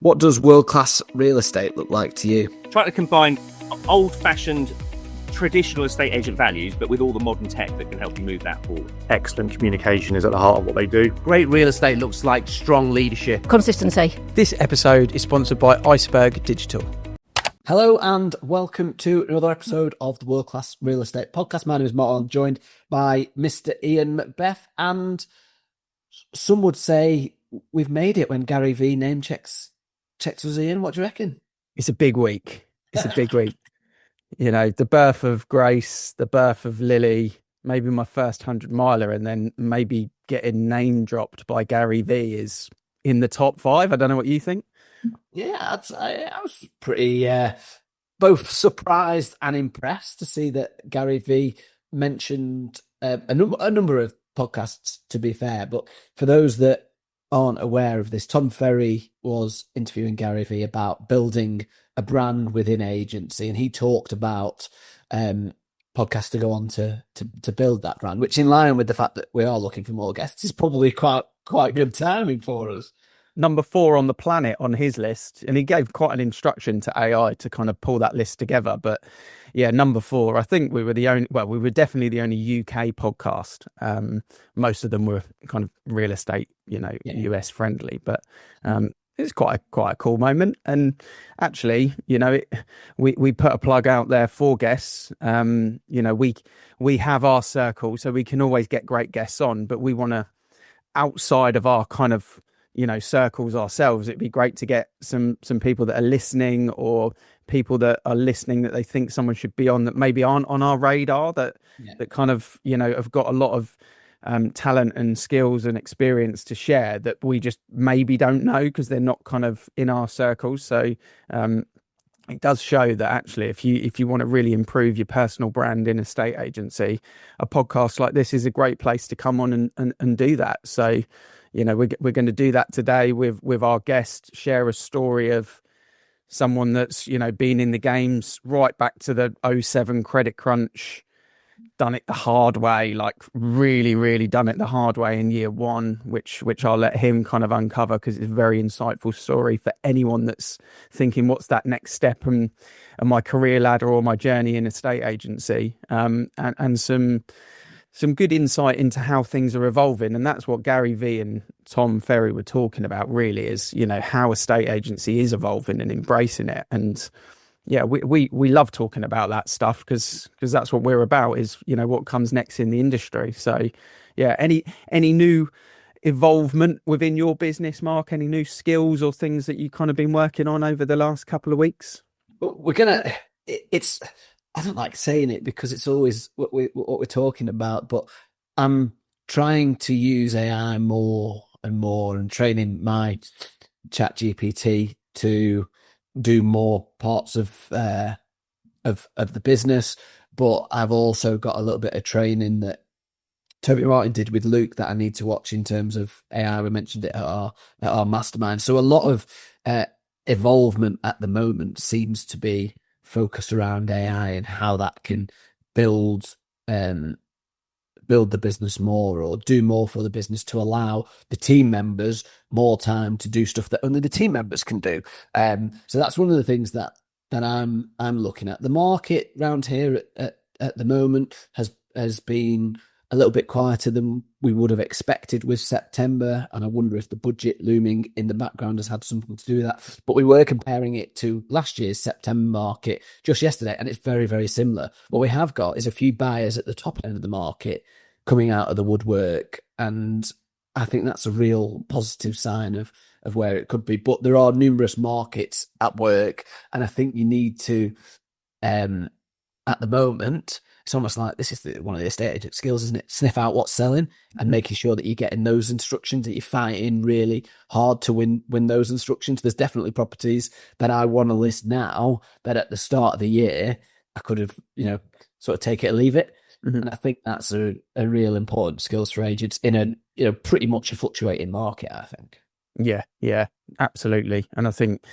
What does world-class real estate look like to you? Try to combine old-fashioned traditional estate agent values, but with all the modern tech that can help you move that forward. Excellent communication is at the heart of what they do. Great real estate looks like strong leadership. Consistency. This episode is sponsored by Iceberg Digital. Hello and welcome to another episode of the World Class Real Estate Podcast. My name is Martin, joined by Mr. Ian Macbeth, and some would say we've made it when Gary V name checks us, Ian. What do you reckon? It's a big week. It's a big week. You know, the birth of Grace, the birth of Lily, maybe my first 100-miler, and then maybe getting name dropped by Gary V is in the top 5. I don't know what you think. Yeah, I was pretty both surprised and impressed to see that Gary V mentioned a number of podcasts, to be fair. But for those that aren't aware of this, Tom Ferry was interviewing Gary V about building a brand within agency, and he talked about podcasts to go on to build that brand, which, in line with the fact that we are looking for more guests, is probably quite good timing for us. Number 4 on the planet on his list, and he gave quite an instruction to AI to kind of pull that list together. But yeah, number 4, I think we were definitely the only UK podcast. Most of them were kind of real estate, US friendly, but it's quite a cool moment. And actually, we put a plug out there for guests. We have our circle, so we can always get great guests on, but we want to, outside of our kind of circles ourselves, it'd be great to get some people that are listening, or people that are listening that they think someone should be on that maybe aren't on our radar, that kind of have got a lot of talent and skills and experience to share that we just maybe don't know because they're not kind of in our circles. So it does show that actually if you want to really improve your personal brand in a estate agency, a podcast like this is a great place to come on and do that. So we're going to do that today with our guest, share a story of someone that's, been in the games right back to the 2007 credit crunch, done it the hard way, like really, really done it the hard way in year 1, which I'll let him kind of uncover because it's a very insightful story for anyone that's thinking, what's that next step and my career ladder or my journey in estate agency, and some good insight into how things are evolving. And that's what Gary V and Tom Ferry were talking about, really, is, how a estate agency is evolving and embracing it. And yeah, we love talking about that stuff because that's what we're about, is, what comes next in the industry. So yeah, any new evolvement within your business, Mark? Any new skills or things that you kind of been working on over the last couple of weeks? I don't like saying it because it's always what we're talking about, but I'm trying to use AI more and more and training my chat GPT to do more parts of the business. But I've also got a little bit of training that Toby Martin did with Luke that I need to watch in terms of AI. We mentioned it at our mastermind. So a lot of evolvement at the moment seems to be focused around AI and how that can build the business more, or do more for the business to allow the team members more time to do stuff that only the team members can do. So that's one of the things that I'm looking at. The market around here at the moment has been a little bit quieter than we would have expected with September, and I wonder if the budget looming in the background has had something to do with that. But we were comparing it to last year's September market just yesterday, and it's very, very similar. What we have got is a few buyers at the top end of the market coming out of the woodwork, and I think that's a real positive sign of where it could be. But there are numerous markets at work, and I think you need to, at the moment, it's almost like this is one of the estate agent skills, isn't it? Sniff out what's selling and making sure that you're getting those instructions, that you're fighting really hard to win those instructions. There's definitely properties that I want to list now that at the start of the year I could have, sort of take it or leave it. Mm-hmm. And I think that's a real important skills for agents in a pretty much a fluctuating market, I think. Yeah, absolutely. And I think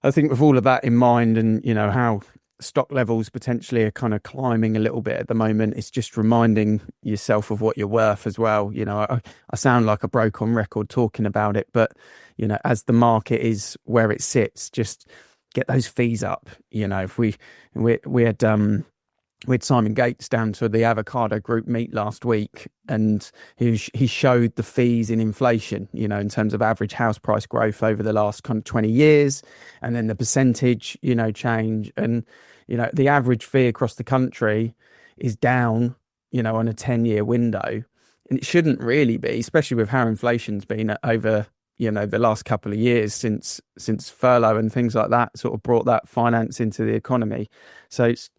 with all of that in mind, and how stock levels potentially are kind of climbing a little bit at the moment, it's just reminding yourself of what you're worth as well. I sound like a broken record talking about it, but as the market is where it sits, just get those fees up. If we had Simon Gates down to the Avocado Group meet last week, and he showed the fees in inflation, in terms of average house price growth over the last kind of 20 years, and then the percentage, change. And, the average fee across the country is down, on a 10-year window. And it shouldn't really be, especially with how inflation's been over, the last couple of years since furlough and things like that sort of brought that finance into the economy. So it's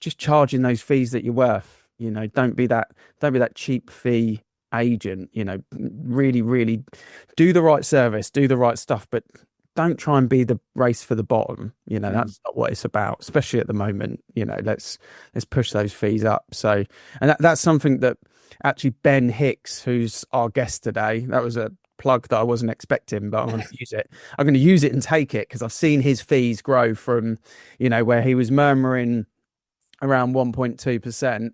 just charging those fees that you're worth. Don't be that cheap fee agent. Really, really do the right service, do the right stuff, but don't try and be the race for the bottom. That's not what it's about, especially at the moment. Let's push those fees up. So, and that's something that actually Ben Hicks, who's our guest today, that was a plug that I wasn't expecting, but I'm going to use it. I'm going to use it and take it, because I've seen his fees grow from, where he was murmuring around 1.2%,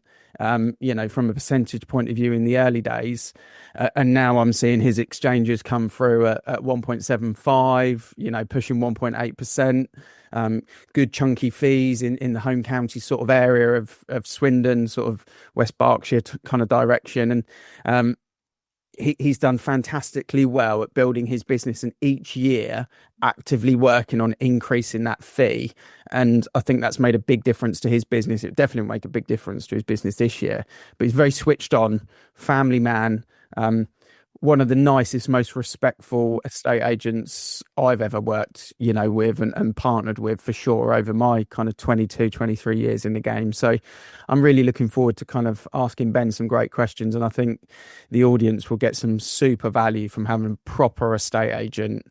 from a percentage point of view in the early days. And now I'm seeing his exchanges come through at 1.75, pushing 1.8%. Good chunky fees in the home county sort of area of Swindon, sort of West Berkshire kind of direction. And he's done fantastically well at building his business, and each year actively working on increasing that fee. And I think that's made a big difference to his business. It definitely make a big difference to his business this year. But he's very switched on, family man, one of the nicest, most respectful estate agents I've ever worked, with and partnered with, for sure, over my kind of 22, 23 years in the game. So I'm really looking forward to kind of asking Ben some great questions. And I think the audience will get some super value from having a proper estate agent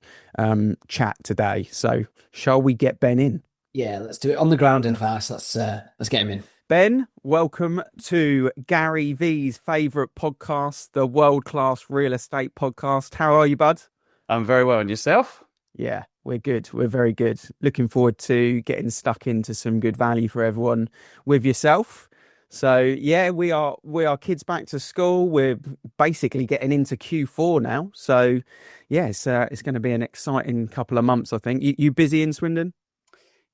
chat today. So shall we get Ben in? Yeah, let's do it on the ground in fast. Let's get him in. Ben, welcome to Gary V's favourite podcast, the World Class Real Estate Podcast. How are you, bud? I'm very well. And yourself? Yeah, we're good. We're very good. Looking forward to getting stuck into some good value for everyone with yourself. So, yeah, we are kids back to school. We're basically getting into Q4 now. So, yeah, it's going to be an exciting couple of months, I think. You busy in Swindon?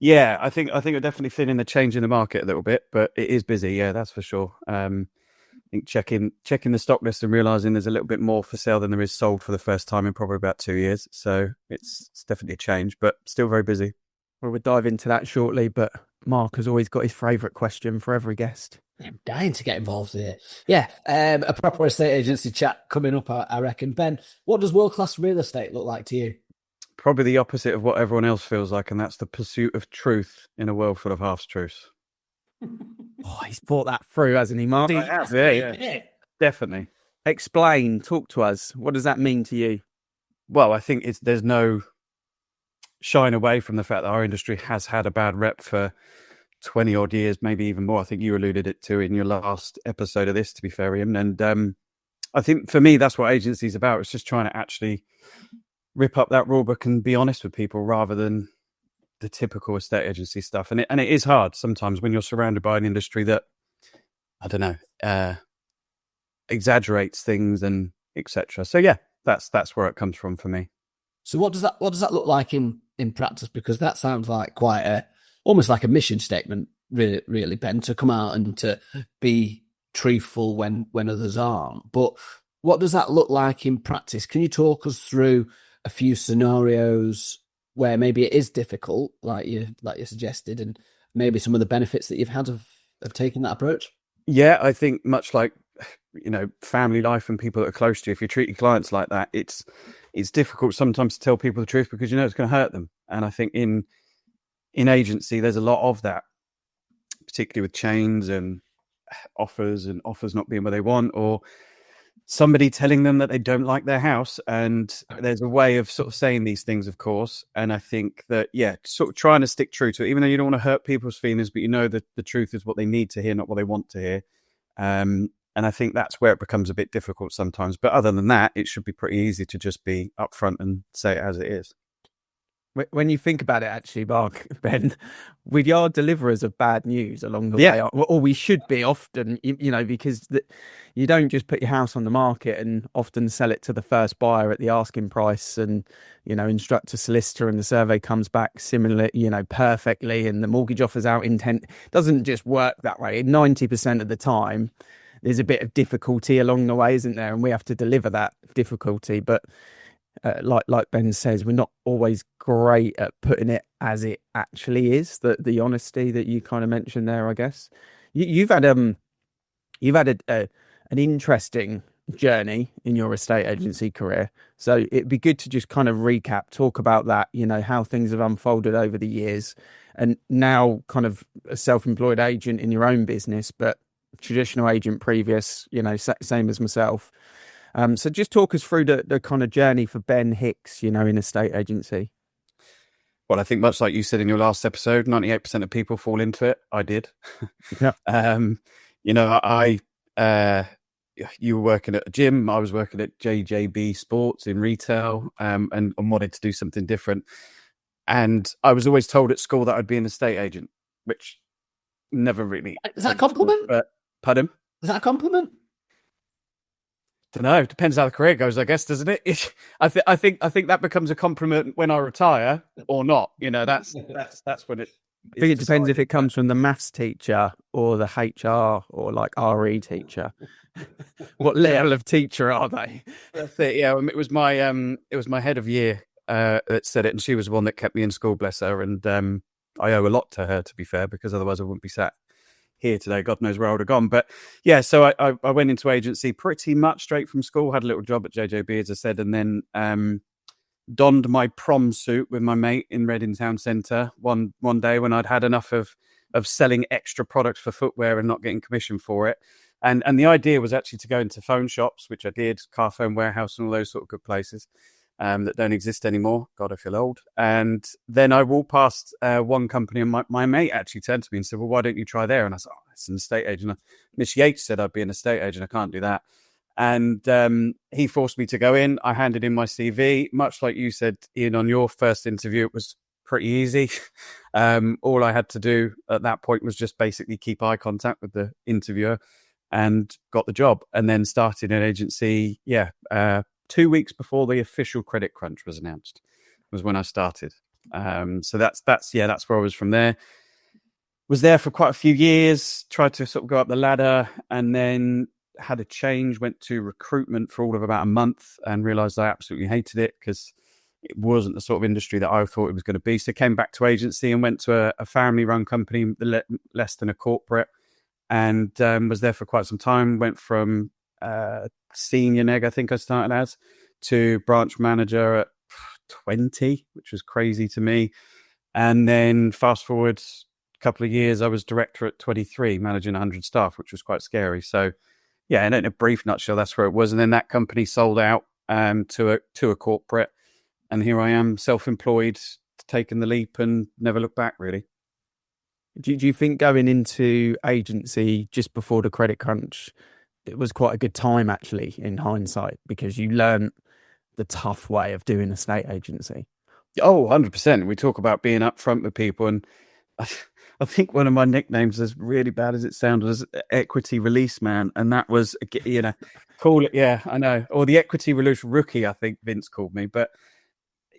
Yeah, I think we're definitely feeling the change in the market a little bit, but it is busy. Yeah, that's for sure. I think checking the stock list and realising there's a little bit more for sale than there is sold for the first time in probably about 2 years. So it's definitely a change, but still very busy. Well, we'll dive into that shortly, but Mark has always got his favourite question for every guest. I'm dying to get involved here. Yeah, a proper estate agency chat coming up, I reckon. Ben, what does world-class real estate look like to you? Probably the opposite of what everyone else feels like, and that's the pursuit of truth in a world full of half-truths. Oh, he's thought that through, hasn't he, Mark? I have, yeah. Definitely. Explain, talk to us. What does that mean to you? Well, I think there's no shying away from the fact that our industry has had a bad rep for 20 odd years, maybe even more. I think you alluded it to in your last episode of this, to be fair, Ian. And I think for me, that's what agency is about. It's just trying to actually rip up that rule book and be honest with people rather than the typical estate agency stuff. And it is hard sometimes when you're surrounded by an industry that, I don't know, exaggerates things and etc. So yeah, that's where it comes from for me. So what does that look like in practice? Because that sounds like quite almost like a mission statement, really, Ben, to come out and to be truthful when others aren't. But what does that look like in practice? Can you talk us through a few scenarios where maybe it is difficult, like you suggested, and maybe some of the benefits that you've had of taking that approach? Yeah, I think much like, family life and people that are close to you, if you're treating clients like that, it's difficult sometimes to tell people the truth because it's going to hurt them. And I think in agency, there's a lot of that, particularly with chains and offers not being where they want, or somebody telling them that they don't like their house. And there's a way of sort of saying these things, of course. And I think that, sort of trying to stick true to it, even though you don't want to hurt people's feelings, but that the truth is what they need to hear, not what they want to hear. And I think that's where it becomes a bit difficult sometimes. But other than that, it should be pretty easy to just be upfront and say it as it is. When you think about it, actually, Mark, Ben, we are deliverers of bad news along the way, or we should be often, because you don't just put your house on the market and often sell it to the first buyer at the asking price and, instruct a solicitor and the survey comes back similarly, perfectly, and the mortgage offer's out in 10. It doesn't just work that way. 90% of the time, there's a bit of difficulty along the way, isn't there? And we have to deliver that difficulty. But like Ben says, we're not always great at putting it as it actually is. The honesty that you kind of mentioned there, I guess. You've had an interesting journey in your estate agency career, so it'd be good to just kind of recap, talk about that. How things have unfolded over the years, and now kind of a self-employed agent in your own business, but traditional agent previous. Same as myself. So just talk us through the kind of journey for Ben Hicks, in estate agency. Well, I think much like you said in your last episode, 98% of people fall into it. I did. Yeah. You were working at a gym. I was working at JJB Sports in retail, and wanted to do something different. And I was always told at school that I'd be an estate agent, which never really. Is that a compliment? Pardon? Is that a compliment? Don't know. Depends how the career goes, I guess, doesn't it? I think that becomes a compliment when I retire or not. That's when it. I think it depends if it comes from the maths teacher or the HR or like RE teacher. What level of teacher are they? That's it. Yeah, it was my head of year that said it, and she was the one that kept me in school. Bless her, and I owe a lot to her, to be fair, because otherwise I wouldn't be sat here today. God knows where I would have gone. But yeah, so I went into agency pretty much straight from school, had a little job at JJB, as I said, and then donned my prom suit with my mate in Reading Town Centre one day when I'd had enough of selling extra products for footwear and not getting commission for it. And the idea was actually to go into phone shops, which I did, Car Phone Warehouse and all those sort of good places that don't exist anymore. God, I feel old. And then I walked past one company, and my mate actually turned to me and said, well, why don't you try there? And I said, oh, it's an estate agent. Miss Yates said I'd be an estate agent. I can't do that. And he forced me to go in. I handed in my CV. Much like you said, Ian, on your first interview, it was pretty easy. All I had to do at that point was just basically keep eye contact with the interviewer, and got the job. And then started an agency, 2 weeks before the official credit crunch was announced, was when I started. So that's where I was from there. Was there for quite a few years, tried to sort of go up the ladder, and then had a change, went to recruitment for all of about a month and realized I absolutely hated it because it wasn't the sort of industry that I thought it was going to be. So came back to agency and went to a family run company, less than a corporate, and was there for quite some time. Went from senior neg, I think I started as, to branch manager at 20, which was crazy to me. And then fast forward a couple of years, I was director at 23, managing 100 staff, which was quite scary. So yeah, in a brief nutshell, that's where it was. And then that company sold out to a corporate, and here I am, self-employed, taking the leap and never looked back, really. Do you think going into agency just before the credit crunch, it was quite a good time, actually, in hindsight, because you learned the tough way of doing estate agency? Oh, 100%. We talk about being upfront with people, and I think one of my nicknames, as really bad as it sounded, was equity release man. And that was, call it, yeah, I know. Or the equity release rookie, I think Vince called me. But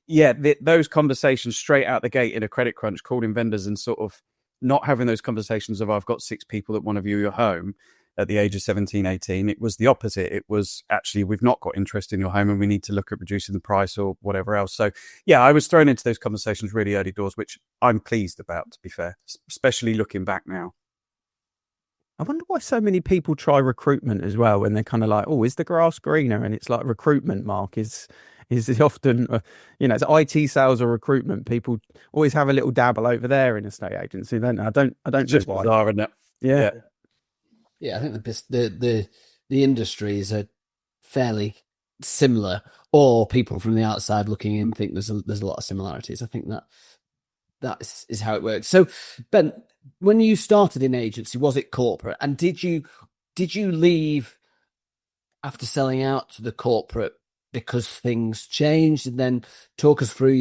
yeah, those conversations straight out the gate in a credit crunch, calling vendors and sort of not having those conversations of, I've got 6 people that want to view your home at the age of 17, 18. It was the opposite. It was actually, we've not got interest in your home and we need to look at reducing the price or whatever else. So yeah, I was thrown into those conversations really early doors, which I'm pleased about, to be fair, especially looking back now. I wonder why so many people try recruitment as well, when they're kind of like, oh, is the grass greener? And it's like recruitment, Mark, is often, it's IT sales or recruitment. People always have a little dabble over there in estate agency, don't they? I don't just know why. Bizarre, isn't it? Yeah. Yeah, I think the industries are fairly similar, or people from the outside looking in think there's a lot of similarities. I think that is how it works. So, Ben, when you started in agency, was it corporate? And did you leave after selling out to the corporate because things changed? And then talk us through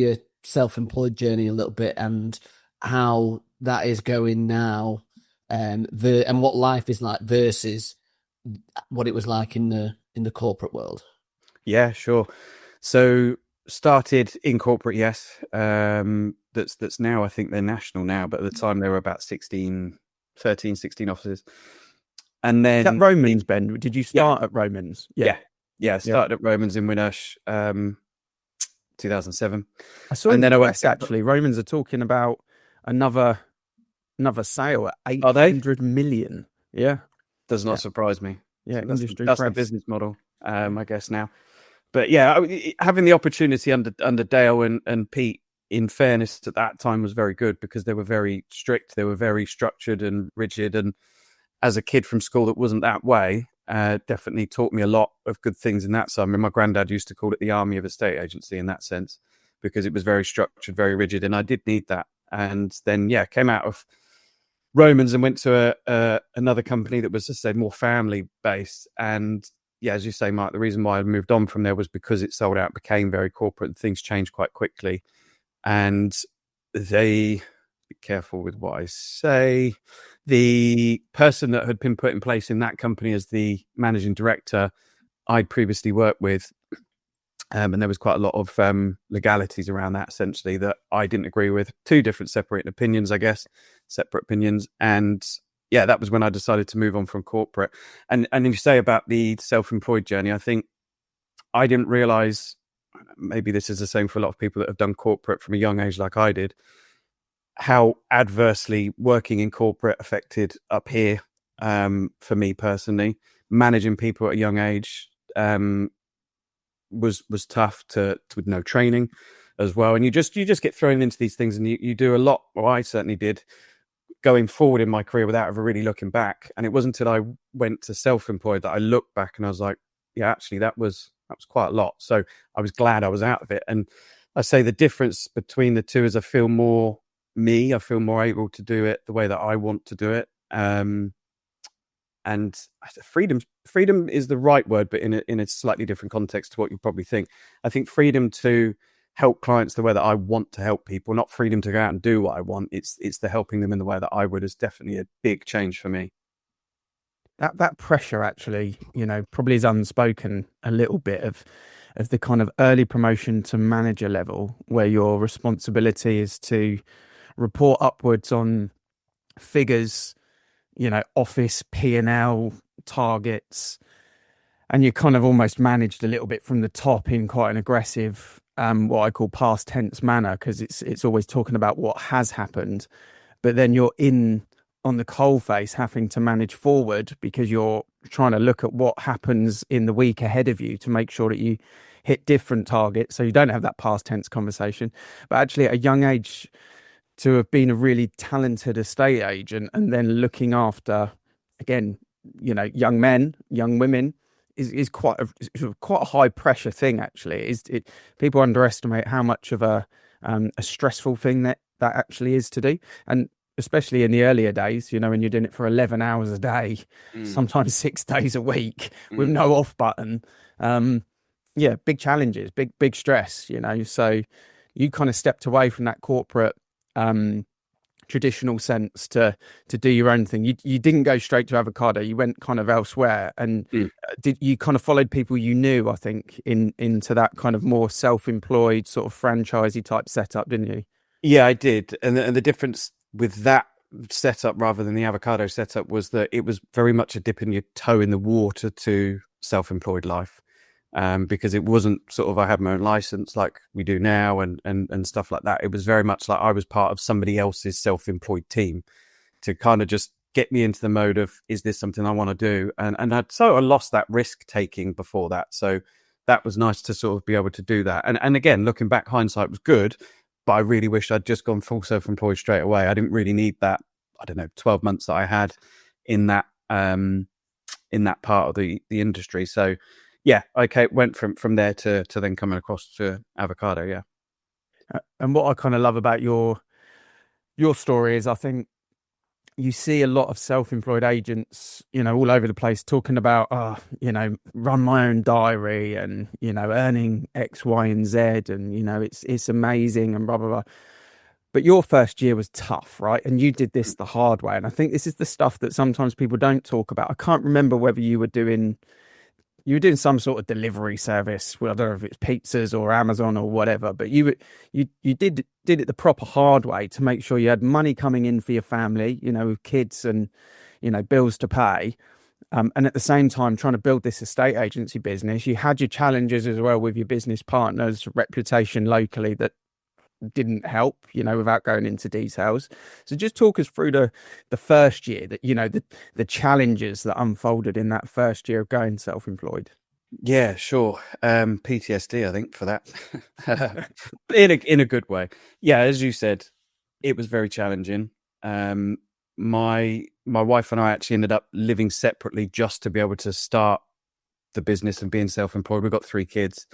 self-employed journey a little bit and how that is going now, and what life is like versus what it was like in the corporate world. Yeah, sure. So started in corporate, yes. That's now, I think they're national now, but at the time they were about 13, 16 offices. And then Is that Romans, Ben? Did you start at Romans? Yeah. I started at Romans in Winnersh, 2007. I saw in the press, actually, Romans are talking about another sale at 800 million. Yeah. Does not surprise me. Yeah, so that's the business model, I guess now. But yeah, having the opportunity under Dale and Pete, in fairness, at that time was very good because they were very strict, they were very structured and rigid. And as a kid from school that wasn't that way, definitely taught me a lot of good things in that. So I mean, my granddad used to call it the army of a state agency in that sense, because it was very structured, very rigid, and I did need that. And then came out of Romans and went to another company that was, as I said, more family based. And as you say, Mark, the reason why I moved on from there was because it sold out, became very corporate, and things changed quite quickly. And be careful with what I say. The person that had been put in place in that company as the managing director, I'd previously worked with, and there was quite a lot of legalities around that, essentially, that I didn't agree with. Two different separate opinions, I guess, separate opinions. And that was when I decided to move on from corporate. And you say about the self-employed journey, I think I didn't realize, maybe this is the same for a lot of people that have done corporate from a young age like I did, how adversely working in corporate affected up here, for me personally. Managing people at a young age was tough with no training as well. And you just get thrown into these things, and you do a lot, or I certainly did, going forward in my career without ever really looking back. And it wasn't until I went to self-employed that I looked back and I was like, actually that was quite a lot. So I was glad I was out of it. And I say the difference between the two is I feel more me. I feel more able to do it the way that I want to do it. And freedom is the right word, but in a slightly different context to what you probably think. I think freedom to help clients the way that I want to help people, not freedom to go out and do what I want. It's the helping them in the way that I would, is definitely a big change for me. That pressure, actually, probably is unspoken a little bit of the kind of early promotion to manager level, where your responsibility is to report upwards on figures, office P&L targets, and you're kind of almost managed a little bit from the top in quite an aggressive, what I call past tense manner, because it's always talking about what has happened, but then you're in on the coalface having to manage forward, because you're trying to look at what happens in the week ahead of you to make sure that you hit different targets, so you don't have that past tense conversation. But actually, at a young age, to have been a really talented estate agent and then looking after, again, young men, young women, is quite a high pressure thing. Actually, people underestimate how much of a stressful thing that actually is to do. And especially in the earlier days, when you're doing it for 11 hours a day, sometimes 6 days a week with no off button. Big challenges, big stress, so you kind of stepped away from that corporate traditional sense to do your own thing. You didn't go straight to avocado, you went kind of elsewhere, and you kind of followed people you knew, I think, into that kind of more self-employed sort of franchisey type setup, didn't you? Yeah, I did. And the difference with that setup rather than the avocado setup was that it was very much a dipping your toe in the water to self-employed life, because it wasn't sort of I had my own license like we do now and stuff like that. It was very much like I was part of somebody else's self-employed team to kind of just get me into the mode of, is this something I want to do? And I'd sort of lost that risk taking before that, so that was nice to sort of be able to do that. And again, looking back, hindsight was good, but I really wish I'd just gone full self-employed straight away. I didn't really need that, 12 months that I had in that part of the industry. So went from there to then coming across to avocado. And what I kind of love about your story is, I think you see a lot of self-employed agents, all over the place talking about, run my own diary and, earning X, Y, and Z, and, it's amazing and blah, blah, blah. But your first year was tough, right? And you did this the hard way. And I think this is the stuff that sometimes people don't talk about. I can't remember whether you were doing some sort of delivery service, whether if it's pizzas or Amazon or whatever, but you did it the proper hard way to make sure you had money coming in for your family, with kids and, bills to pay. And at the same time, trying to build this estate agency business, you had your challenges as well with your business partners, reputation locally that didn't help, without going into details. So just talk us through the first year, that the challenges that unfolded in that first year of going self-employed. Yeah, sure. PTSD, I think, for that. in a good way. Yeah, as you said, it was very challenging. My wife and I actually ended up living separately just to be able to start the business and being self-employed. We've got 3 kids,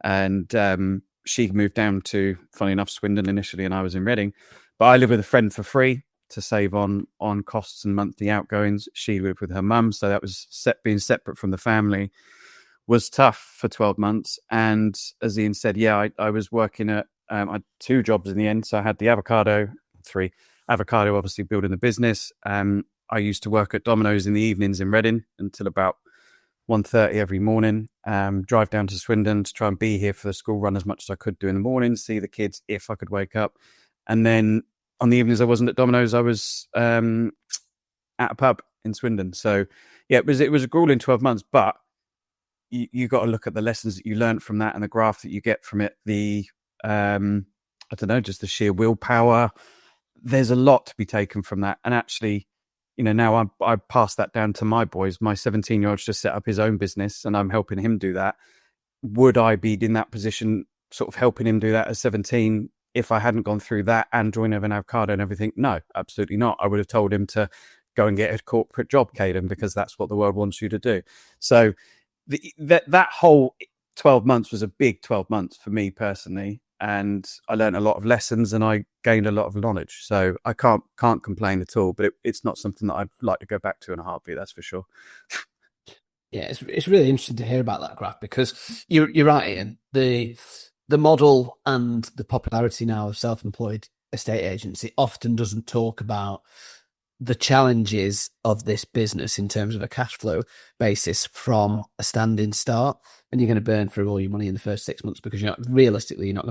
and she moved down to, funny enough, Swindon initially, and I was in Reading. But I lived with a friend for free to save on costs and monthly outgoings. She lived with her mum, so that was being separate from the family was tough for 12 months. And as Ian said, yeah, I was working at I had 2 jobs in the end. So I had the avocado, 3 avocado, obviously building the business. I used to work at Domino's in the evenings in Reading until about 1:30 every morning, drive down to Swindon to try and be here for the school run as much as I could do in the morning, see the kids if I could wake up. And then on the evenings I wasn't at Domino's, I was at a pub in Swindon. So yeah, it was a grueling 12 months, but you got to look at the lessons that you learned from that and the graph that you get from it. Just the sheer willpower. There's a lot to be taken from that. And actually, now I pass that down to my boys. My 17-year-old's just set up his own business and I'm helping him do that. Would I be in that position, sort of helping him do that at 17 if I hadn't gone through that and joined an avocado and everything? No, absolutely not. I would have told him to go and get a corporate job, Caden, because that's what the world wants you to do. So that whole 12 months was a big 12 months for me personally. And I learned a lot of lessons and I gained a lot of knowledge. So I can't complain at all, but it's not something that I'd like to go back to in a heartbeat, that's for sure. Yeah, it's really interesting to hear about that graph, because you're right, Ian. The model and the popularity now of self-employed estate agency often doesn't talk about the challenges of this business in terms of a cash flow basis from a standing start. And you're going to burn through all your money in the first 6 months because you're not going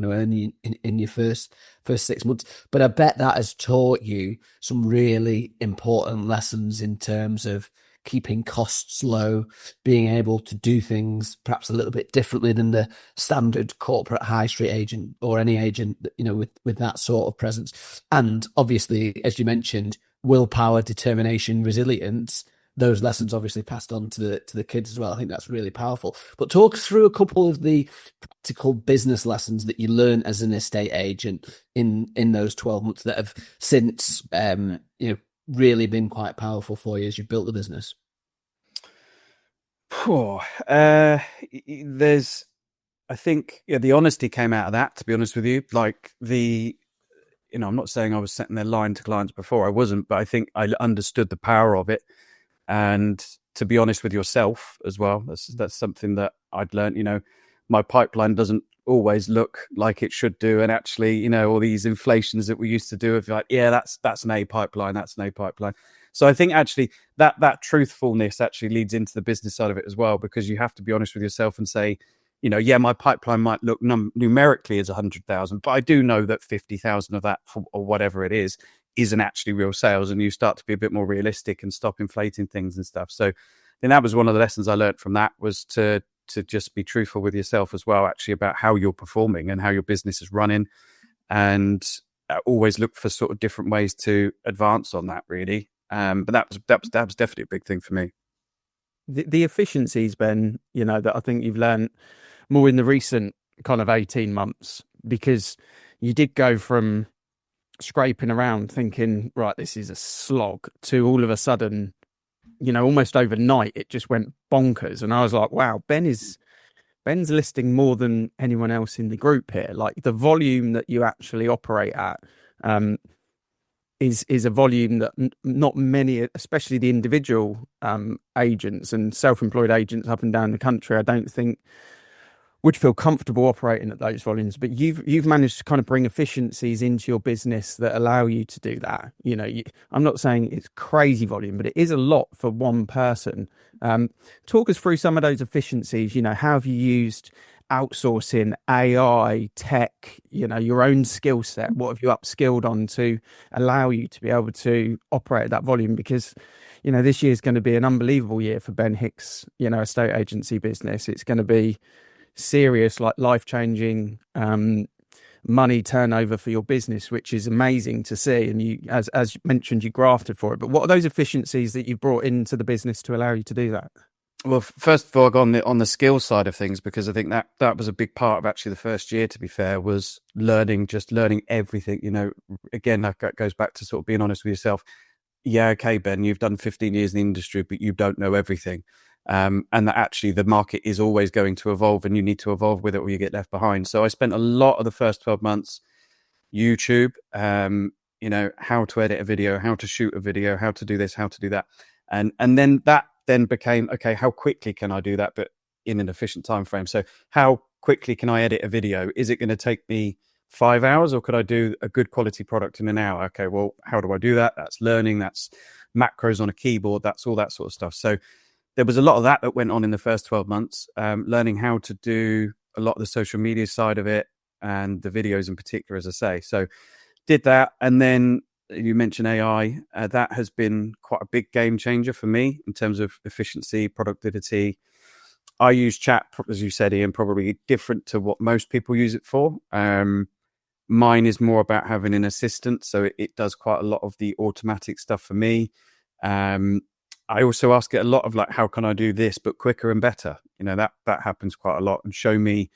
to earn in your first 6 months. But I bet that has taught you some really important lessons in terms of keeping costs low, being able to do things perhaps a little bit differently than the standard corporate high street agent or any agent, with that sort of presence. And obviously, as you mentioned, willpower, determination, resilience. Those lessons obviously passed on to the kids as well. I think that's really powerful. But talk us through a couple of the practical business lessons that you learned as an estate agent in those 12 months that have since really been quite powerful for you as you built the business. There's, I think, the honesty came out of that, to be honest with you. Like I'm not saying I was sitting there lying to clients before, I wasn't, but I think I understood the power of it. And to be honest with yourself as well, that's something that I'd learned. My pipeline doesn't always look like it should do. And actually, all these inflations that we used to do of like, yeah, that's an A pipeline, that's an A pipeline. So I think actually that truthfulness actually leads into the business side of it as well, because you have to be honest with yourself and say, my pipeline might look numerically as 100,000, but I do know that 50,000 of that, or whatever it is, isn't actually real sales. And you start to be a bit more realistic and stop inflating things and stuff. So then that was one of the lessons I learned from that, was to just be truthful with yourself as well, actually, about how you're performing and how your business is running, and always look for sort of different ways to advance on that, really. But that was definitely a big thing for me. The efficiencies, Ben, that I think you've learned more in the recent kind of 18 months, because you did go from scraping around thinking, right, this is a slog, to all of a sudden, almost overnight, it just went bonkers. And I was like, wow, Ben's listing more than anyone else in the group here. Like the volume that you actually operate at is a volume that not many, especially the individual agents and self-employed agents up and down the country, I don't think would feel comfortable operating at those volumes. But you've managed to kind of bring efficiencies into your business that allow you to do that. You know, I'm not saying it's crazy volume, but it is a lot for one person. Talk us through some of those efficiencies. You know, how have you used outsourcing, AI, tech, you know, your own skill set? What have you upskilled on to allow you to be able to operate at that volume? Because, you know, this year is going to be an unbelievable year for Ben Hicks, you know, estate agency business. It's going to be serious, like life-changing money turnover for your business, which is amazing to see. And you, as you mentioned, you grafted for it. But what are those efficiencies that you brought into the business to allow you to do that? Well, first of all, on the skill side of things, because I think that was a big part of actually the first year, to be fair, was learning everything. You know, again, that goes back to sort of being honest with yourself. Yeah, okay, Ben, you've done 15 years in the industry, but you don't know everything. And that actually the market is always going to evolve, and you need to evolve with it or you get left behind. So I spent a lot of the first 12 months YouTube, you know, how to edit a video, how to shoot a video, how to do this, how to do that. And then that then became, okay, how quickly can I do that, but in an efficient time frame? So how quickly can I edit a video? Is it going to take me 5 hours, or could I do a good quality product in an hour? Okay, well, how do I do that? That's learning, that's macros on a keyboard, that's all that sort of stuff. So there was a lot of that went on in the first 12 months, learning how to do a lot of the social media side of it and the videos in particular, as I say. So did that. And then you mentioned AI. That has been quite a big game changer for me in terms of efficiency, productivity. I use chat, as you said, Ian, probably different to what most people use it for. Mine is more about having an assistant. So it does quite a lot of the automatic stuff for me. I also ask it a lot of like, how can I do this, but quicker and better? You know, that happens quite a lot. And show me,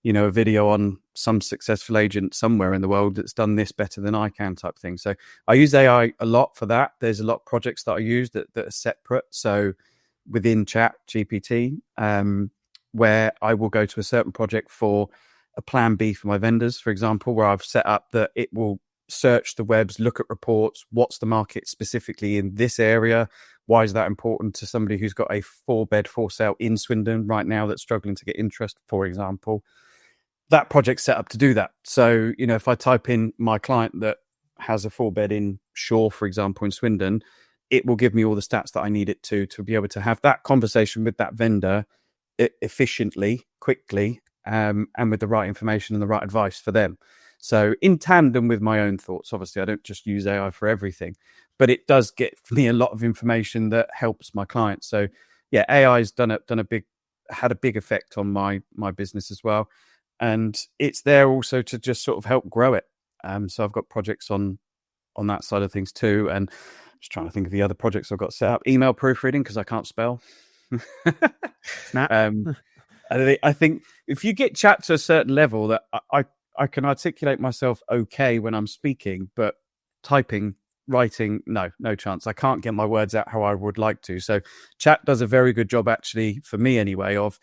you know, a video on some successful agent somewhere in the world that's done this better than I can, type thing. So I use AI a lot for that. There's a lot of projects that I use that are separate. So within Chat GPT, where I will go to a certain project for a plan B for my vendors, for example, where I've set up that it will search the webs, look at reports, what's the market specifically in this area, why is that important to somebody who's got a 4-bed for sale in Swindon right now that's struggling to get interest, for example. That project's set up to do that. So, you know, if I type in my client that has a 4-bed in Shaw, for example, in Swindon, it will give me all the stats that I need it to be able to have that conversation with that vendor efficiently, quickly, and with the right information and the right advice for them. So in tandem with my own thoughts, obviously, I don't just use AI for everything, but it does get me a lot of information that helps my clients. So yeah, AI has had a big effect on my business as well. And it's there also to just sort of help grow it. So I've got projects on that side of things too. And just trying to think of the other projects I've got set up. Email proofreading, because I can't spell. I think if you get chat to a certain level that I can articulate myself okay when I'm speaking, but typing, writing, no chance. I can't get my words out how I would like to. So chat does a very good job, actually, for me anyway, of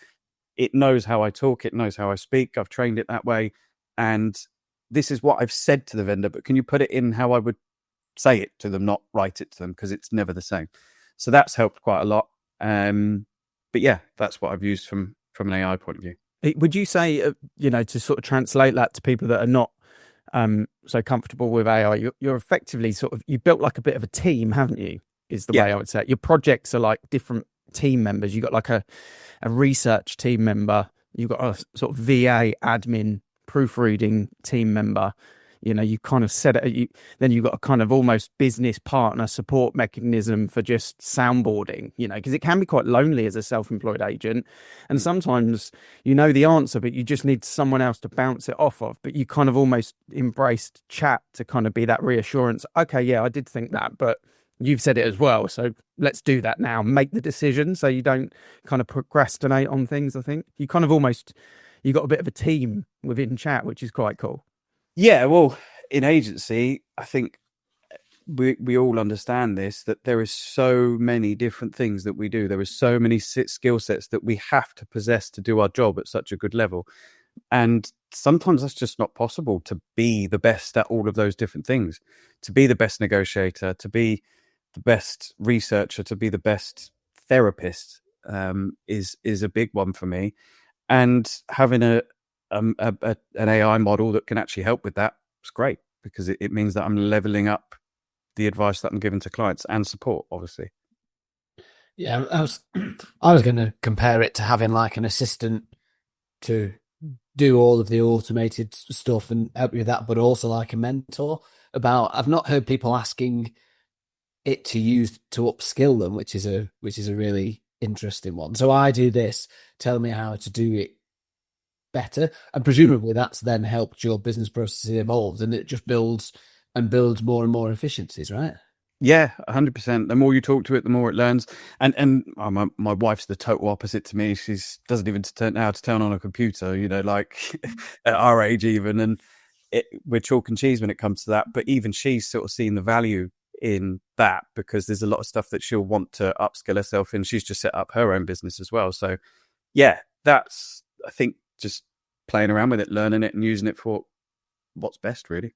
it knows how I talk, it knows how I speak. I've trained it that way. And this is what I've said to the vendor, but can you put it in how I would say it to them, not write it to them, because it's never the same. So that's helped quite a lot. But yeah, that's what I've used from an AI point of view. Would you say, you know, to sort of translate that to people that are not so comfortable with AI, you're effectively you built like a bit of a team, haven't you? Is the way I would say it. Your projects are like different team members. You've got like a research team member. You've got a sort of VA admin proofreading team member. You know, you kind of set it. Then you've got a kind of almost business partner support mechanism for just soundboarding. You know, because it can be quite lonely as a self-employed agent, and sometimes you know the answer, but you just need someone else to bounce it off of. But you kind of almost embraced chat to kind of be that reassurance. Okay, yeah, I did think that, but you've said it as well, so let's do that now. Make the decision so you don't kind of procrastinate on things. I think you kind of almost you got a bit of a team within chat, which is quite cool. Yeah, well, in agency, I think we all understand this, that there is so many different things that we do. There is so many skill sets that we have to possess to do our job at such a good level. And sometimes that's just not possible to be the best at all of those different things, to be the best negotiator, to be the best researcher, to be the best therapist, is a big one for me. And having an AI model that can actually help with that is great, because it means that I'm leveling up the advice that I'm giving to clients and support, obviously. Yeah, I was going to compare it to having like an assistant to do all of the automated stuff and help you with that, but also like a mentor. I've not heard people asking it to use to upskill them, which is a really interesting one. So I do this, tell me how to do it better, and presumably that's then helped your business processes evolve, and it just builds more and more efficiencies, right? Yeah, 100%. The more you talk to it, the more it learns. And my wife's the total opposite to me. She doesn't even know how to turn on a computer, like at our age even. And we're chalk and cheese when it comes to that. But even she's sort of seen the value in that, because there's a lot of stuff that she'll want to upskill herself in. She's just set up her own business as well. So yeah, that's, I think, just playing around with it, learning it and using it for what's best, really.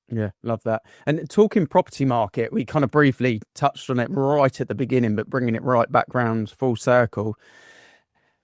Yeah, love that. And talking property market, we kind of briefly touched on it right at the beginning, but bringing it right back round full circle.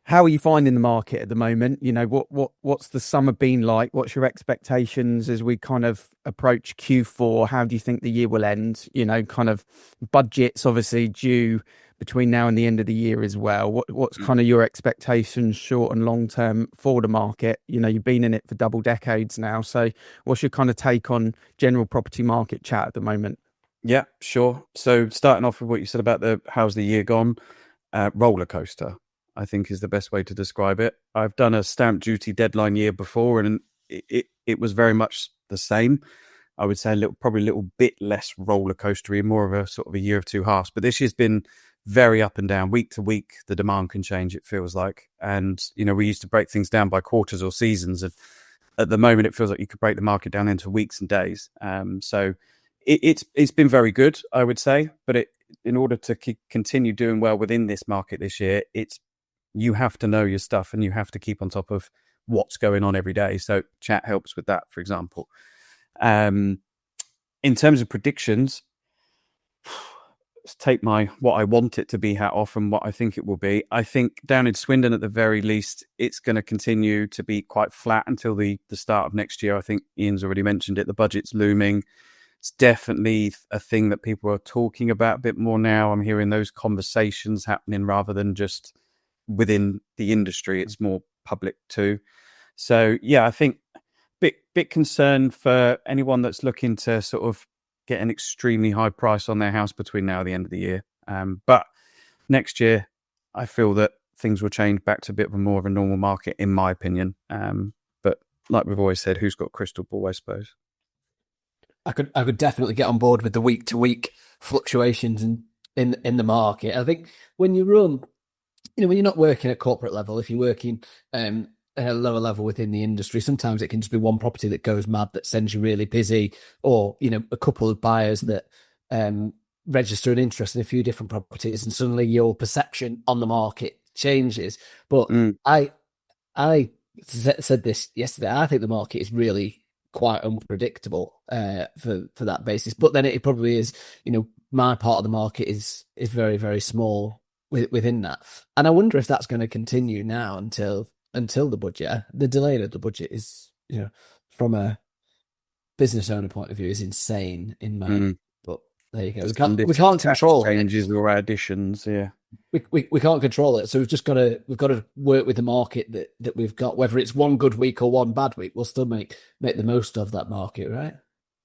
How are you finding the market at the moment? What's the summer been like? What's your expectations as we kind of approach Q4? How do you think the year will end? Kind of budgets obviously due between now and the end of the year as well. What's kind of your expectations short and long term for the market? You've been in it for double decades now. So what's your kind of take on general property market chat at the moment? Yeah, sure. So starting off with what you said about how's the year gone, roller coaster, I think, is the best way to describe it. I've done a stamp duty deadline year before, and it was very much the same. I would say probably a little bit less roller coastery, more of a sort of a year of two halves. But this year's been very up and down. Week to week, the demand can change, it feels like. And, we used to break things down by quarters or seasons. And at the moment, it feels like you could break the market down into weeks and days. So it's been very good, I would say. But in order to continue doing well within this market this year, you have to know your stuff and you have to keep on top of what's going on every day. So chat helps with that, for example. In terms of predictions, take what I want it to be hat off and what I think it will be. I think down in Swindon, at the very least, it's going to continue to be quite flat until the start of next year. I think Ian's already mentioned it. The budget's looming. It's definitely a thing that people are talking about a bit more now. I'm hearing those conversations happening rather than just within the industry. It's more public too. So yeah, I think bit concerned for anyone that's looking to sort of get an extremely high price on their house between now and the end of the year. But next year, I feel that things will change back to a bit more of a normal market, in my opinion. But like we've always said, who's got a crystal ball, I suppose? I could definitely get on board with the week to week fluctuations in the market. I think when you run, when you're not working at corporate level, if you're working at a lower level within the industry, sometimes it can just be one property that goes mad that sends you really busy, or a couple of buyers that register an interest in a few different properties, and suddenly your perception on the market changes. But I said this yesterday. I think the market is really quite unpredictable for that basis. But then it probably is. My part of the market is very, very small within that, and I wonder if that's going to continue now until the budget. The delay of the budget is, from a business owner point of view, is insane in my. But there you go. We can't control changes or additions. Yeah, we can't control it. So we've got to work with the market that we've got. Whether it's one good week or one bad week, we'll still make the most of that market, right?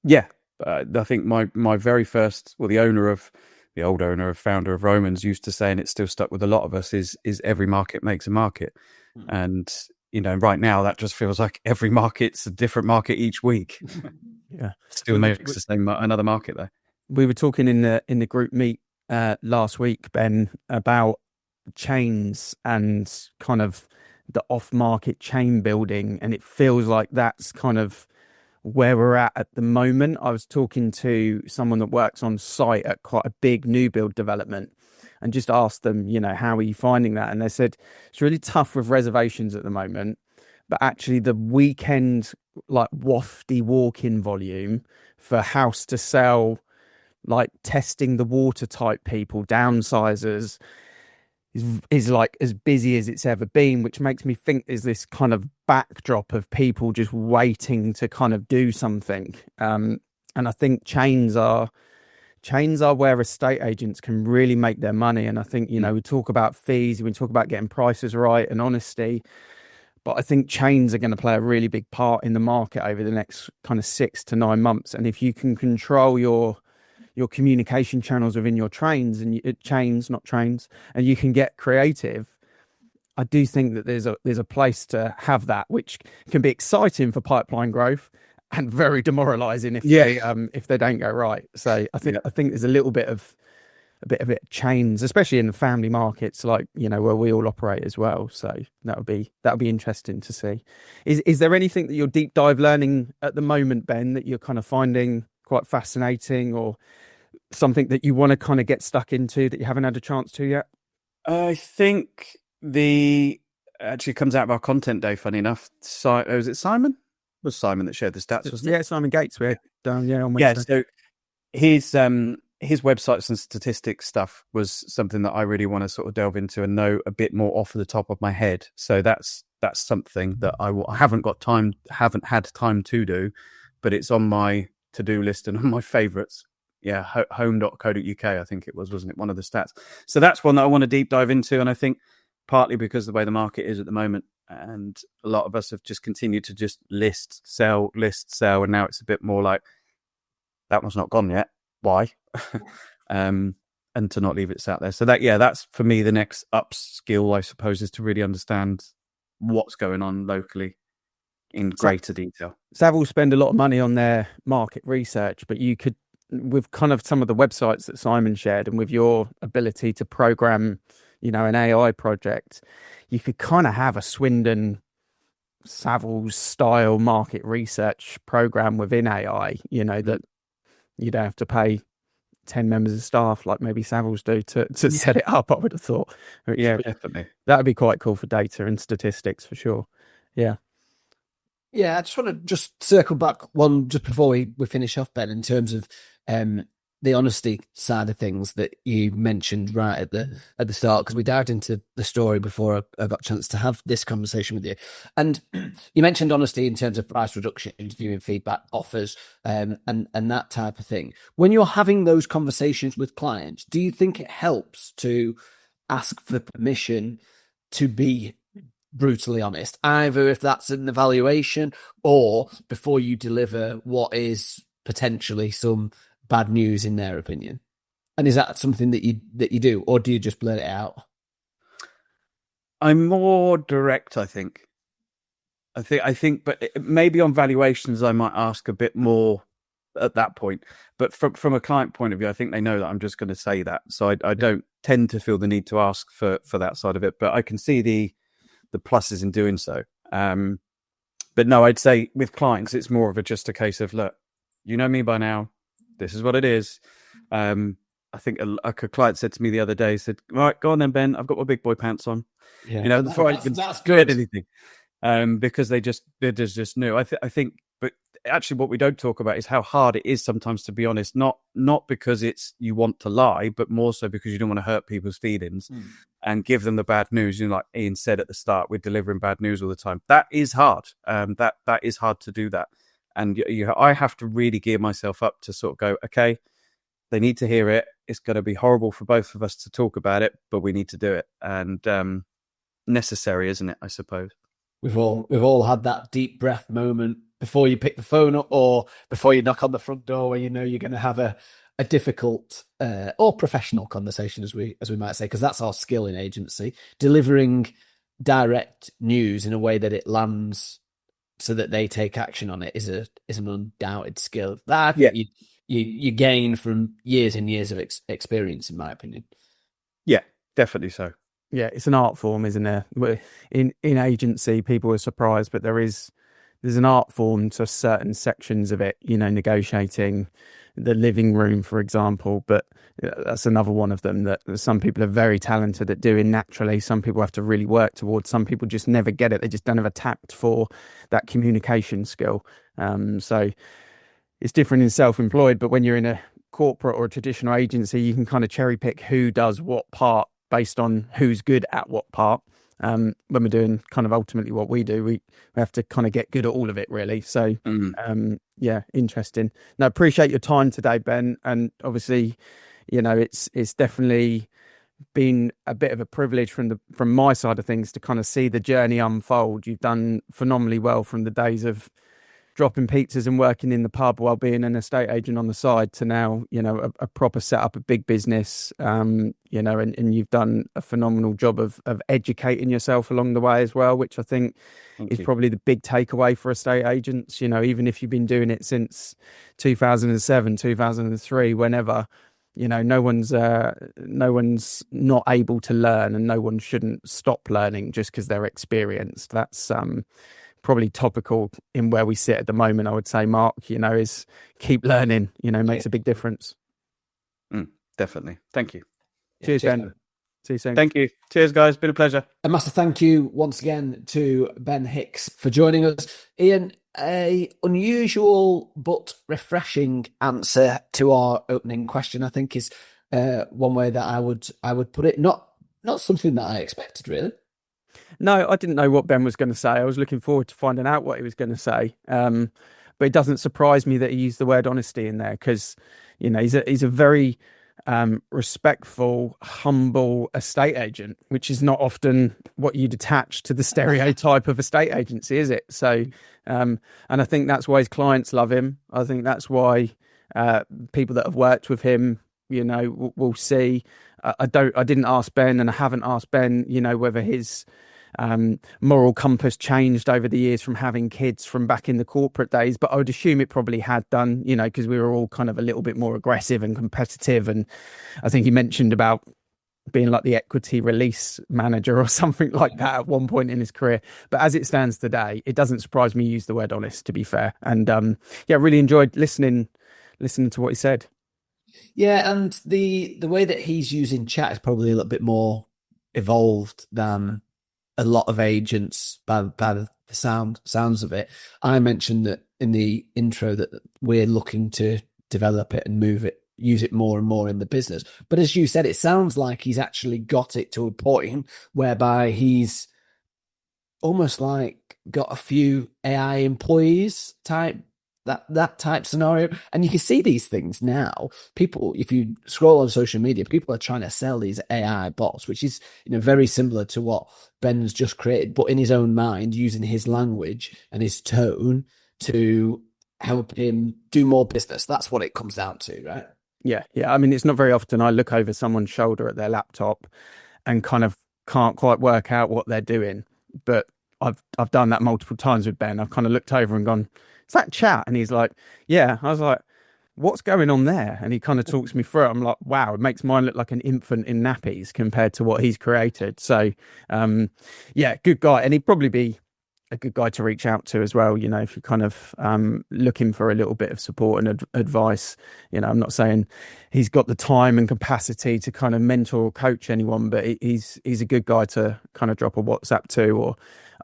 Yeah, I think my very first, the old founder of Romans used to say, and it's still stuck with a lot of us, is every market makes a market. And, right now that just feels like every market's a different market each week. Yeah. Still makes the same another market though. We were talking in the group meet last week, Ben, about chains and kind of the off-market chain building. And it feels like that's kind of where we're at the moment. I was talking to someone that works on site at quite a big new build development, and just asked them, how are you finding that? And they said it's really tough with reservations at the moment. but actually the weekend like wafty walk-in volume for house to sell, like testing the water type people, downsizers, is like as busy as it's ever been, which makes me think there's this kind of backdrop of people just waiting to kind of do something. And I think chains are where estate agents can really make their money. And I think, you know, we talk about fees, we talk about getting prices right and honesty, but I think chains are going to play a really big part in the market over the next kind of 6 to 9 months. And if you can control your communication channels within your chains and not trains, and you can get creative, I do think that there's a place to have that, which can be exciting for pipeline growth and very demoralizing if they don't go right. So I think there's a bit of it chains, especially in the family markets, like, you know, where we all operate as well. So that would be interesting to see. Is there anything that you're deep dive learning at the moment, Ben, that you're kind of finding quite fascinating, or something that you want to kind of get stuck into that you haven't had a chance to yet? I think actually comes out of our content day, funny enough. Was it Simon? It was Simon that shared the stats, wasn't it? Yeah, Simon Gates. On Wednesday. Yeah, so his websites and statistics stuff was something that I really want to sort of delve into and know a bit more off the top of my head. So that's something that I haven't had time to do, but it's on my to-do list and on my favorites. Yeah, home.co.uk, I think it was, wasn't it? One of the stats. So that's one that I want to deep dive into. And I think partly because of the way the market is at the moment, and a lot of us have just continued to just list, sell. And now it's a bit more like, that one's not gone yet. Why? And to not leave it sat there. So that's for me the next upskill, I suppose, is to really understand what's going on locally in greater detail. Savills spend a lot of money on their market research, but you could, with kind of some of the websites that Simon shared, and with your ability to program, you know, an AI project, you could kind of have a Swindon Savills style market research program within AI, you know, that you don't have to pay 10 members of staff like maybe Savills do to set it up, I would have thought. Yeah, definitely. That would be quite cool for data and statistics for sure. Yeah. Yeah, I just want to circle back one just before we finish off, Ben, in terms of the honesty side of things that you mentioned right at the start, because we dived into the story before I got a chance to have this conversation with you. And you mentioned honesty in terms of price reduction, interviewing feedback, offers, and that type of thing. When you're having those conversations with clients, do you think it helps to ask for permission to be brutally honest, either if that's an evaluation or before you deliver what is potentially some bad news in their opinion? And is that something that you do, or do you just blurt it out? I'm more direct, I think, but maybe on valuations I might ask a bit more at that point. But from a client point of view, I think they know that I'm just going to say that, so I don't tend to feel the need to ask for that side of it. But I can see the pluses in doing so. But no, I'd say with clients, it's more of just a case of, look, you know me by now. This is what it is. I think a client said to me the other day, said, "All right, go on then, Ben. I've got my big boy pants on." Yeah, you know, before I can that's good. Anything, because they just knew. I think, but actually, what we don't talk about is how hard it is sometimes to be honest. Not because it's you want to lie, but more so because you don't want to hurt people's feelings and give them the bad news. You know, like Ian said at the start, we're delivering bad news all the time. That is hard. That is hard to do that. And I have to really gear myself up to sort of go, okay, they need to hear it. It's going to be horrible for both of us to talk about it, but we need to do it. And necessary, isn't it? I suppose. We've all had that deep breath moment before you pick the phone up or before you knock on the front door, where you know you're going to have a difficult or professional conversation, as we might say, because that's our skill in agency, delivering direct news in a way that it lands so that they take action on it is an undoubted skill that you gain from years and years of experience, in my opinion. Yeah, definitely so. Yeah, it's an art form, isn't there? In agency, people are surprised, but there's an art form to certain sections of it. You know, negotiating the living room, for example. But that's another one of them that some people are very talented at doing naturally. Some people have to really work towards. Some people just never get it. They just don't have a tact for that communication skill. So it's different in self-employed, but when you're in a corporate or a traditional agency, you can kind of cherry pick who does what part based on who's good at what part. When we're doing kind of ultimately what we do, we have to kind of get good at all of it, really. So yeah, interesting. Now, appreciate your time today, Ben, and obviously, you know, it's definitely been a bit of a privilege from my side of things to kind of see the journey unfold. You've done phenomenally well from the days of dropping pizzas and working in the pub while being an estate agent on the side to now, you know, a proper setup, a big business, you know, and you've done a phenomenal job of educating yourself along the way as well, which I think is probably the big takeaway for estate agents. You know, even if you've been doing it since 2007, 2003, whenever, you know, no one's not able to learn, and no one shouldn't stop learning just because they're experienced. That's probably topical in where we sit at the moment, I would say, Mark, you know, is keep learning, you know, makes a big difference. Definitely. Thank you. Cheers, Ben. See you soon. Thank you. Cheers, guys. Been a pleasure. A massive thank you once again to Ben Hicks for joining us. Ian, a unusual but refreshing answer to our opening question, I think, is one way that I would put it. Not something that I expected, really. No, I didn't know what Ben was going to say. I was looking forward to finding out what he was going to say. But it doesn't surprise me that he used the word honesty in there, because, you know, he's a very respectful, humble estate agent, which is not often what you'd attach to the stereotype of estate agency, is it? So, and I think that's why his clients love him. I think that's why people that have worked with him, you know, will see. I didn't ask Ben, and I haven't asked Ben, you know, whether his moral compass changed over the years from having kids from back in the corporate days, but I would assume it probably had done, you know, because we were all kind of a little bit more aggressive and competitive. And I think he mentioned about being like the equity release manager or something like that at one point in his career. But as it stands today, it doesn't surprise me you use the word honest, to be fair. And yeah, really enjoyed listening to what he said. Yeah, and the way that he's using chat is probably a little bit more evolved than a lot of agents by the sounds of it. I mentioned that in the intro that we're looking to develop it and use it more and more in the business. But as you said, it sounds like he's actually got it to a point whereby he's almost like got a few AI employees type, that type scenario. And you can see these things now. People, if you scroll on social media, people are trying to sell these AI bots, which is, you know, very similar to what Ben's just created, but in his own mind, using his language and his tone to help him do more business. That's what it comes down to, right? Yeah. I mean, it's not very often I look over someone's shoulder at their laptop and kind of can't quite work out what they're doing. But I've done that multiple times with Ben. I've kind of looked over and gone, is that chat? And he's like, yeah. I was like, what's going on there? And he kind of talks me through it. I'm like, wow, it makes mine look like an infant in nappies compared to what he's created. So yeah, good guy. And he'd probably be a good guy to reach out to as well, you know, if you're kind of looking for a little bit of support and advice. You know, I'm not saying he's got the time and capacity to kind of mentor or coach anyone, but he's a good guy to kind of drop a WhatsApp to, or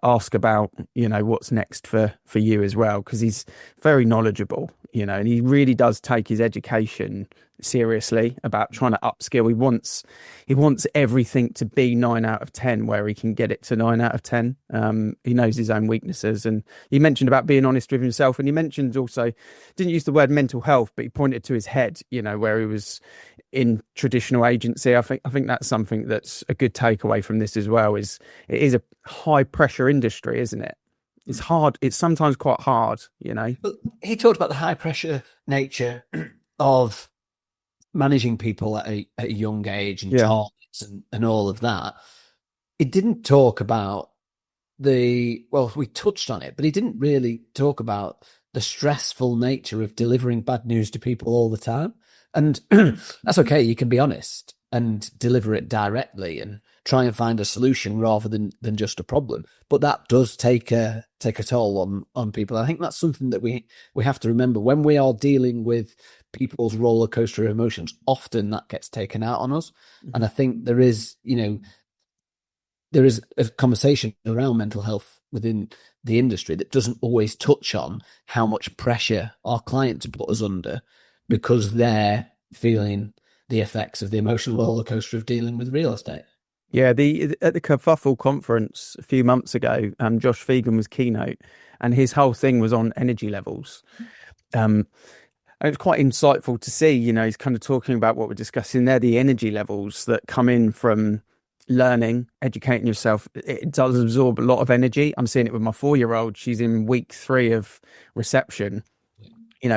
ask about, you know, what's next for you as well, because he's very knowledgeable, you know, and he really does take his education seriously about trying to upskill. He wants everything to be 9 out of 10 where he can get it to 9 out of 10. He knows his own weaknesses, and he mentioned about being honest with himself, and he mentioned also, didn't use the word mental health, but he pointed to his head, you know, where he was in traditional agency. I think that's something that's a good takeaway from this as well, is it is a high pressure industry, isn't it? It's hard. It's sometimes quite hard, you know. But he talked about the high pressure nature of managing people at a young age and targets and all of that. He didn't talk about we touched on it, but he didn't really talk about the stressful nature of delivering bad news to people all the time. And that's okay, you can be honest, and deliver it directly and try and find a solution rather than just a problem. But that does take a toll on people. I think that's something that we have to remember when we are dealing with people's roller coaster emotions. Often that gets taken out on us. And I think there is a conversation around mental health within the industry that doesn't always touch on how much pressure our clients put us under because they're feeling the effects of the emotional roller coaster of dealing with real estate. Yeah, at the Kerfuffle conference a few months ago, Josh Fegan was keynote, and his whole thing was on energy levels. And it's quite insightful to see, he's kind of talking about what we're discussing there, the energy levels that come in from learning, educating yourself. It does absorb a lot of energy. I'm seeing it with my 4-year-old. She's in week 3 of reception.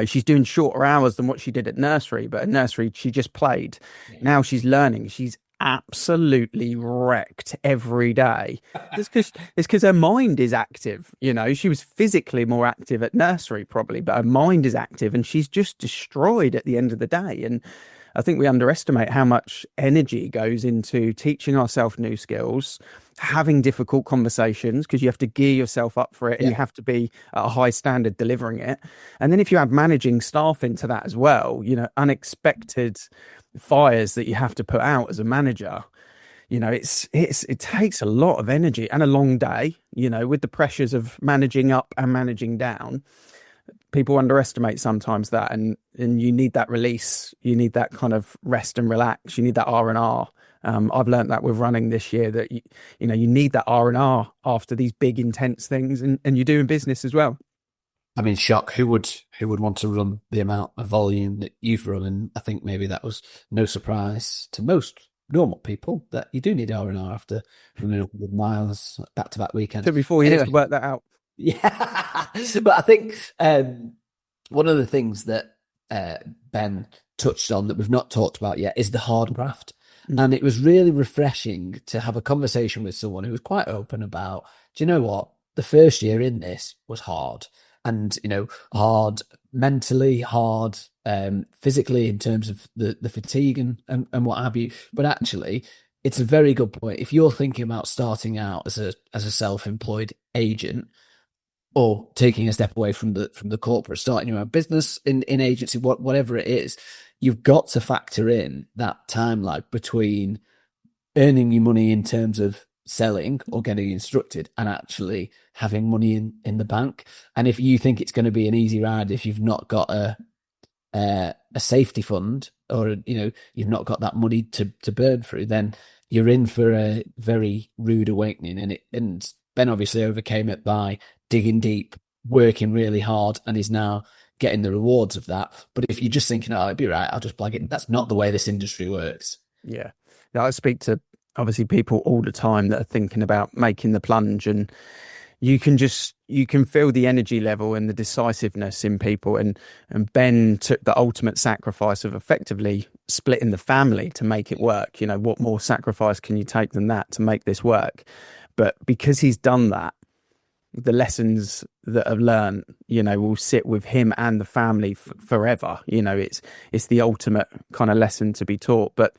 She's doing shorter hours than what she did at nursery, but at nursery, she just played. Now she's learning. She's absolutely wrecked every day. It's because her mind is active. She was physically more active at nursery probably, but her mind is active and she's just destroyed at the end of the day. And I think we underestimate how much energy goes into teaching ourselves new skills, having difficult conversations, because you have to gear yourself up for it and you have to be at a high standard delivering it. And then if you add managing staff into that as well, unexpected fires that you have to put out as a manager, it takes a lot of energy and a long day, with the pressures of managing up and managing down. People underestimate sometimes that, and you need that release. You need that kind of rest and relax. You need that R&R. I've learned that with running this year that you need that R&R after these big intense things, and you do in business as well. I mean, shock. Who would want to run the amount of volume that you've run? And I think maybe that was no surprise to most normal people that you do need R&R after running 100 miles back-to-back weekends. Took me 4 years to work that out. Yeah, but I think one of the things that Ben touched on that we've not talked about yet is the hard graft. And it was really refreshing to have a conversation with someone who was quite open about, do you know what? The first year in this was hard. And, hard mentally, hard physically in terms of the fatigue and what have you. But actually, it's a very good point. If you're thinking about starting out as a self-employed agent, or taking a step away from the corporate, starting your own business in agency, whatever it is, you've got to factor in that time lag between earning your money in terms of selling or getting instructed and actually having money in the bank. And if you think it's going to be an easy ride, if you've not got a safety fund or you've not got that money to burn through, then you're in for a very rude awakening. And Ben obviously overcame it by digging deep, working really hard, and is now getting the rewards of that. But if you're just thinking, oh, it'd be right, I'll just plug it, that's not the way this industry works. Yeah. Now, I speak to obviously people all the time that are thinking about making the plunge, and you can feel the energy level and the decisiveness in people. And Ben took the ultimate sacrifice of effectively splitting the family to make it work. What more sacrifice can you take than that to make this work? But because he's done that, the lessons that I've learned, will sit with him and the family forever. It's the ultimate kind of lesson to be taught. But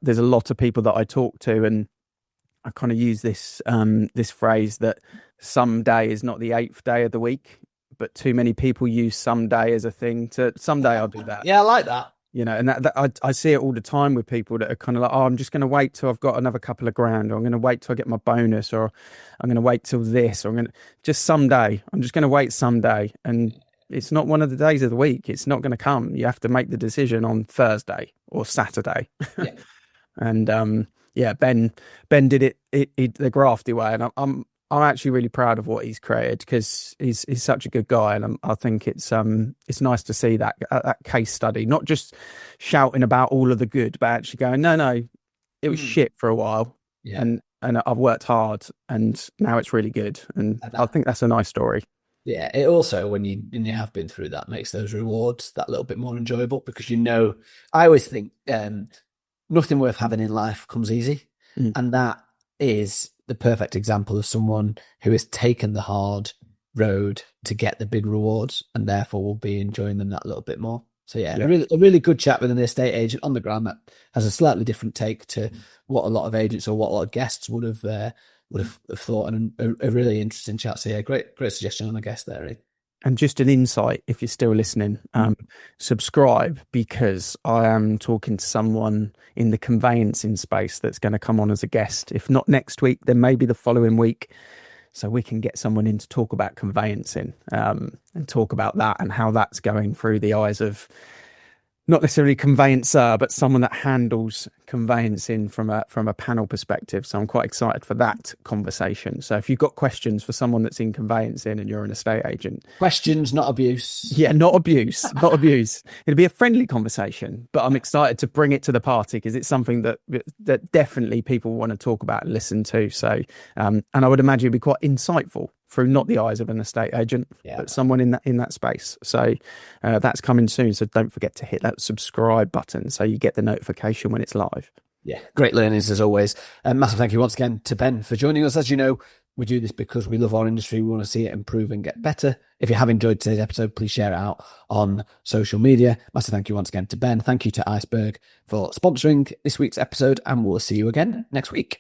there's a lot of people that I talk to, and I kind of use this phrase that some day is not the 8th day of the week, but too many people use someday as a thing to someday I'll do that. Yeah, I like that. And that I see it all the time with people that are kind of like, oh, I'm just going to wait till I've got another couple of grand, or I'm going to wait till I get my bonus, or I'm going to wait till this, or I'm going to just someday. I'm just going to wait someday. And it's not one of the days of the week. It's not going to come. You have to make the decision on Thursday or Saturday. Yeah. And Ben did it the grafty way, and I'm actually really proud of what he's created, because he's such a good guy, and I think it's nice to see that case study, not just shouting about all of the good, but actually going, no, it was shit for a while, and I've worked hard, and now it's really good, and I think that's a nice story. Yeah, it also, when you have been through that, makes those rewards that little bit more enjoyable, because I always think nothing worth having in life comes easy, and that is the perfect example of someone who has taken the hard road to get the big rewards, and therefore will be enjoying them that little bit more. So yeah, Yeah. a really good chat with an estate agent on the ground that has a slightly different take to what a lot of agents or what a lot of guests would have thought, and a really interesting chat. So yeah, great suggestion on the guest there. Ian. And just an insight, if you're still listening, subscribe, because I am talking to someone in the conveyancing space that's going to come on as a guest. If not next week, then maybe the following week. So we can get someone in to talk about conveyancing and talk about that and how that's going through the eyes of not necessarily conveyancer, but someone that handles conveyancing from a panel perspective. So I'm quite excited for that conversation. So if you've got questions for someone that's in conveyancing and you're an estate agent, Questions, not abuse. yeah, not abuse, not abuse. It'll be a friendly conversation, but I'm excited to bring it to the party because it's something that definitely people want to talk about and listen to. So, and I would imagine it'd be quite insightful through not the eyes of an estate agent, but someone in that space. So that's coming soon. So don't forget to hit that subscribe button so you get the notification when it's live. Yeah, great learnings as always. Massive thank you once again to Ben for joining us. As you know, we do this because we love our industry. We want to see it improve and get better. If you have enjoyed today's episode, please share it out on social media. Massive thank you once again to Ben. Thank you to Iceberg for sponsoring this week's episode, and we'll see you again next week.